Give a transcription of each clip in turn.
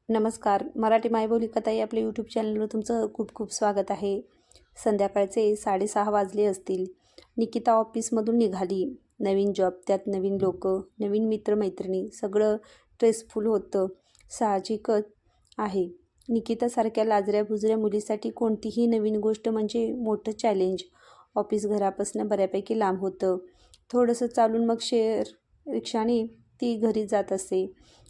नमस्कार. मराठी मायबोली कथाई आपल्या यूट्यूब चॅनलवर तुमचं खूप खूप स्वागत आहे. संध्याकाळचे 6:30 वाजले असतील. निकिता ऑफिसमधून निघाली. नवीन जॉब, त्यात नवीन लोक, नवीन मित्रमैत्रिणी, सगळं स्ट्रेसफुल होतं. साहजिकच आहे. निकितासारख्या लाजऱ्या-बुजऱ्या मुलीसाठी कोणतीही नवीन गोष्ट म्हणजे मोठं चॅलेंज. ऑफिस घरापासून बऱ्यापैकी लांब होतं. थोडंसं चालून मग शेअर रिक्षाने ती घरी जात असे.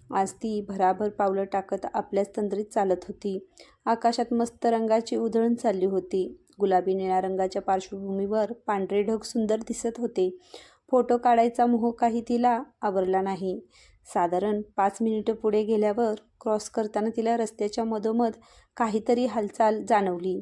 आज ती भराभर पावलं टाकत आपल्याच तंद्रीत चालत होती. आकाशात मस्त रंगाची उधळण चालली होती. गुलाबी निळ्या रंगाच्या पार्श्वभूमीवर पांढरे ढग सुंदर दिसत होते. फोटो काढायचा मोह काही तिला आवरला नाही. साधारण 5 मिनिटं पुढे गेल्यावर क्रॉस करताना तिला रस्त्याच्या मधोमध काहीतरी हालचाल जाणवली.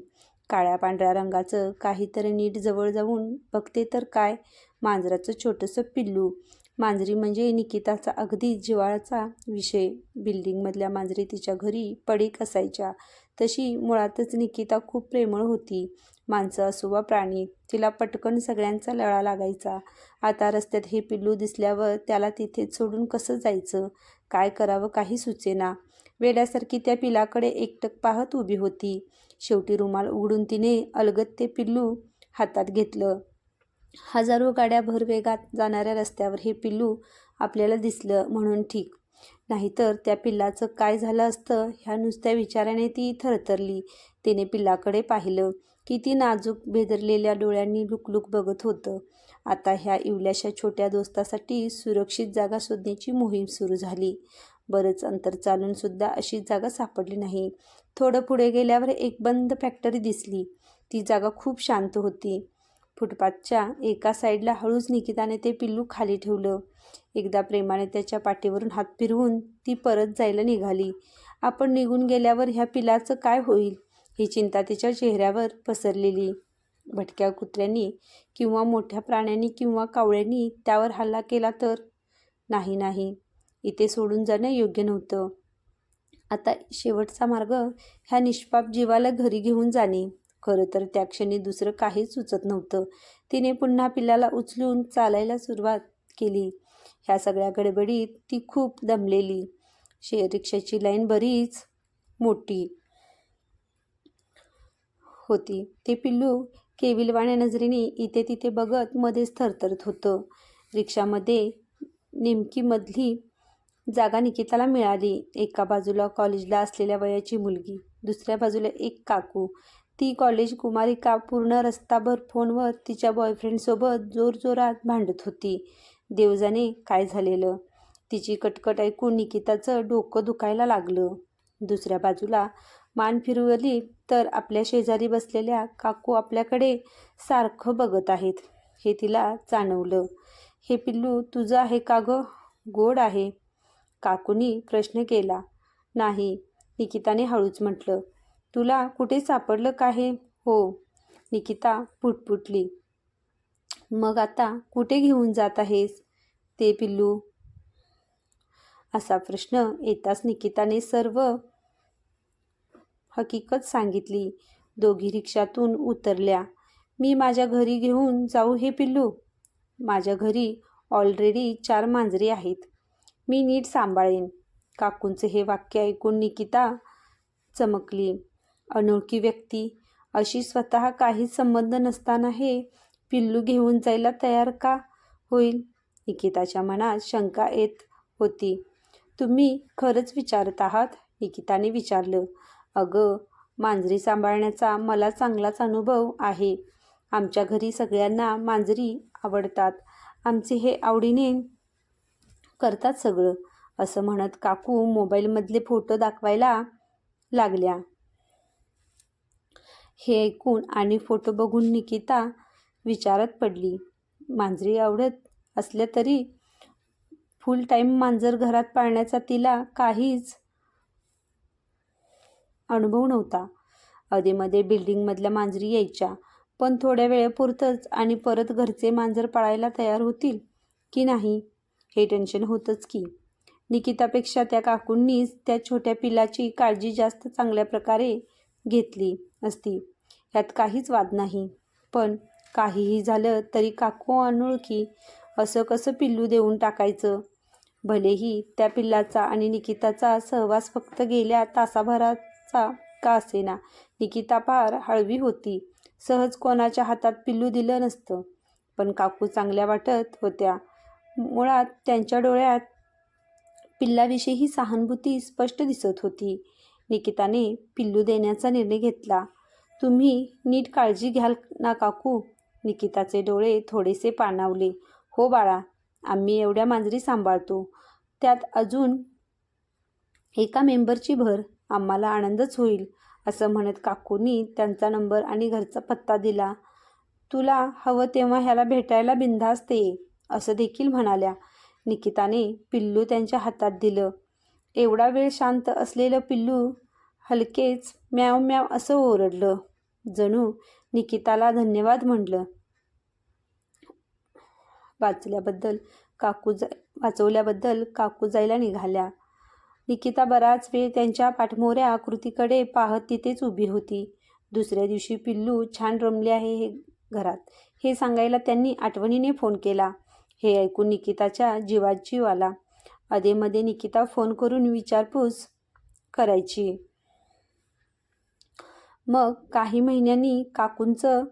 काळ्या पांढऱ्या रंगाचं काहीतरी. नीट जवळ जाऊन बघते तर काय, मांजराचं छोटंसं पिल्लू. मांजरी म्हणजे निकिताचा अगदी जिव्हाळ्याचा विषय. बिल्डिंगमधल्या मांजरी तिच्या घरी पडीक असायच्या. तशी मुळातच निकिता खूप प्रेमळ होती. माणसं असो वा प्राणी, तिला पटकन सगळ्यांचा लळा लागायचा. आता रस्त्यात हे पिल्लू दिसल्यावर त्याला तिथेच सोडून कसं जायचं, काय करावं काही सुचेना. वेड्यासारखी त्या पिलाकडे एकटक पाहत उभी होती. शेवटी रुमाल उघडून तिने अलगद ते पिल्लू हातात घेतलं. हजारो गाड्या भरवेगात जाणाऱ्या रस्त्यावर हे पिल्लू आपल्याला दिसलं म्हणून ठीक, नाहीतर त्या पिल्लाचं काय झालं असतं ह्या नुसत्या विचाराने ती थरथरली. तिने पिल्लाकडे पाहिलं. किती नाजूक, भेदरलेल्या डोळ्यांनी लुकलुक बघत होतं. आता ह्या इवल्याशा छोट्या दोस्तासाठी सुरक्षित जागा शोधण्याची मोहीम सुरू झाली. बरंच अंतर चालून सुद्धा अशी जागा सापडली नाही. थोडं पुढे गेल्यावर एक बंद फॅक्टरी दिसली. ती जागा खूप शांत होती. फुटपाथच्या एका साईडला हळूच निकिताने ते पिल्लू खाली ठेवलं. एकदा प्रेमाने त्याच्या पाठीवरून हात फिरवून ती परत जायला निघाली. आपण निघून गेल्यावर ह्या पिलाचं काय होईल ही चिंता तिच्या चेहऱ्यावर पसरलेली. भटक्या कुत्र्यांनी किंवा मोठ्या प्राण्यांनी किंवा कावळ्यांनी त्यावर हल्ला केला तर? नाही नाही, इथे सोडून जाणं योग्य नव्हतं. आता शेवटचा मार्ग ह्या निष्पाप जीवाला घरी घेऊन जाणे. खरं तर त्या क्षणी दुसरं काहीच सुचत नव्हतं. तिने पुन्हा पिल्लाला उचलून चालायला सुरुवात केली. ह्या सगळ्या गडबडीत ती खूप दमलेली. शेअर रिक्षाची लाईन बरीच मोठी होती. ते पिल्लू केविलवाण्या नजरेने इथे तिथे बघत मध्येच थरथरत होतं. रिक्षामध्ये नेमकी मधली जागा निकिताला मिळाली. एका बाजूला कॉलेजला असलेल्या वयाची मुलगी, दुसऱ्या बाजूला एक काकू. ती कॉलेज कुमारिका पूर्ण रस्ताभर फोनवर तिच्या बॉयफ्रेंडसोबत जोरजोरात भांडत होती. देव जाणे काय झालेलं. तिची कटकट ऐकून निकिताचं डोकं दुखायला लागलं. दुसऱ्या बाजूला मान फिरवली तर आपल्या शेजारी बसलेल्या काकू आपल्याकडे सारखं बघत आहेत हे तिला जाणवलं. हे पिल्लू तुझं आहे का गं? गोड आहे, काकूनी प्रश्न केला. नाही, निकिताने हळूच म्हटलं. तुला कुठे सापडलं का हे? हो, निकिता पुटपुटली. मग आता कुठे घेऊन जात आहेस ते पिल्लू? असा प्रश्न येताच निकिताने सर्व हकीकत सांगितली. दोघी रिक्षातून उतरल्या. मी माझ्या घरी घेऊन जाऊ हे पिल्लू? माझ्या घरी ऑलरेडी 4 मांजरी आहेत. मी नीट सांभाळेन. काकूंचे हे वाक्य ऐकून निकिता चमकली. अनोळखी व्यक्ती, अशी स्वतः काहीच संबंध नसताना हे पिल्लू घेऊन जायला तयार का होईल? निकिताच्या मनात शंका येत होती. तुम्ही खरंच विचारत आहात? निकिताने विचारलं. अगं, मांजरी सांभाळण्याचा मला चांगलाच अनुभव आहे. आमच्या घरी सगळ्यांना मांजरी आवडतात. आमचे हे आवडीने करतात सगळं, असं म्हणत काकू मोबाईलमधले फोटो दाखवायला लागल्या. हे ऐकून आणि फोटो बघून निकिता विचारात पडली. मांजरी आवडत असल्या तरी फुल टाईम मांजर घरात पाळण्याचा तिला काहीच अनुभव नव्हता. अधेमध्ये बिल्डिंगमधल्या मांजरी यायच्या, पण थोड्या वेळेपुरतंच, आणि परत घरचे मांजर पाळायला तयार होतील की नाही हे टेन्शन होतंच की. निकितापेक्षा त्या काकूंनीच त्या छोट्या पिलाची काळजी जास्त चांगल्या प्रकारे घेतली असती, ह्यात काहीच वाद नाही. पण काहीही झालं तरी काकू अनोळखी असं कसं पिल्लू देऊन टाकायचं? भलेही त्या पिल्लाचा आणि निकिताचा सहवास फक्त गेल्या तासाभराचा का असेना. निकिता फार हळवी होती. सहज कोणाच्या हातात पिल्लू दिलं नसतं. पण काकू चांगल्या वाटत होत्या. मुळात त्यांच्या डोळ्यात पिल्लाविषयी सहानुभूती स्पष्ट दिसत होती. निकिताने पिल्लू देण्याचा निर्णय घेतला. तुम्ही नीट काळजी घ्याल ना काकू? निकिताचे डोळे थोडेसे पाणावले. हो बाळा, आम्ही एवढ्या मांजरी सांभाळतो. त्यात अजून एका मेंबरची भर. आम्हाला आनंदच होईल, असं म्हणत काकूंनी त्यांचा नंबर आणि घरचा पत्ता दिला. तुला हवं तेव्हा ह्याला भेटायला बिनधास्त ये, असं देखील म्हणाल्या. निकिताने पिल्लू त्यांच्या हातात दिलं. एवढा वेळ शांत असलेलं पिल्लू हलकेच म्याव म्याव असं ओरडलं. जणू निकिताला धन्यवाद म्हटलं. वाचवल्याबद्दल काकू जायला निघाल्या. निकिता बराच वेळ त्यांच्या पाठमोऱ्या आकृतीकडे पाहत तिथेच उभी होती. दुसऱ्या दिवशी पिल्लू छान रमले आहे हे घरात, हे सांगायला त्यांनी आठवणीने फोन केला. हे ऐकून निकिताच्या जीवात जीव आला. अधेमध्ये निकिता फोन करून विचारपूस करायची. मग काही महिन्यांनी काकूंचं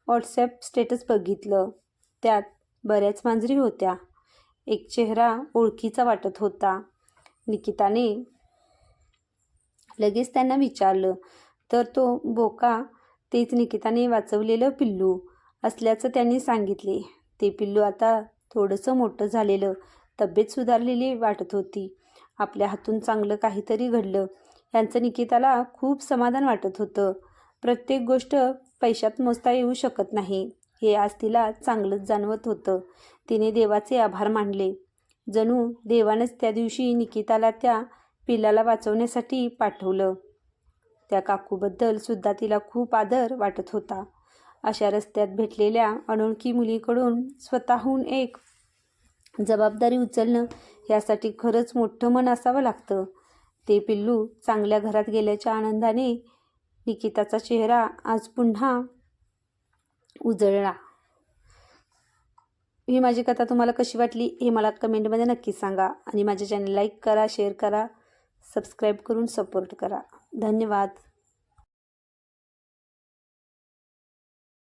व्हॉट्सॲप स्टेटस बघितलं. त्यात बऱ्याच मांजरी होत्या. एक चेहरा ओळखीचा वाटत होता. निकिताने लगेच त्यांना विचारलं तर तो बोका तेच निकिताने वाचवलेलं पिल्लू असल्याचं त्यांनी सांगितले. ते पिल्लू आता थोडंसं मोठं झालेलं, तब्येत सुधारलेली वाटत होती. आपल्या हातून चांगलं काहीतरी घडलं यांचं निकिताला खूप समाधान वाटत होतं. प्रत्येक गोष्ट पैशात मोजता येऊ शकत नाही, हे आज तिला चांगलंच जाणवत होतं. तिने देवाचे आभार मानले. जणू देवानंच त्या दिवशी निकिताला त्या पिल्लाला वाचवण्यासाठी पाठवलं. त्या काकूबद्दल सुद्धा तिला खूप आदर वाटत होता. अशा रस्त्यात भेटलेल्या अनोळखी मुलीकडून स्वतःहून एक जबाबदारी उचलणं यासाठी खरंच मोठं मन असावं लागतं. ते पिल्लू चांगल्या घरात गेल्याच्या आनंदाने निकिताचा चेहरा आज पुन्हा उजळला. ही माझी कथा तुम्हाला कशी वाटली हे मला कमेंटमध्ये नक्कीच सांगा आणि माझ्या चॅनल लाईक करा, शेअर करा, सबस्क्राईब करून सपोर्ट करा. धन्यवाद.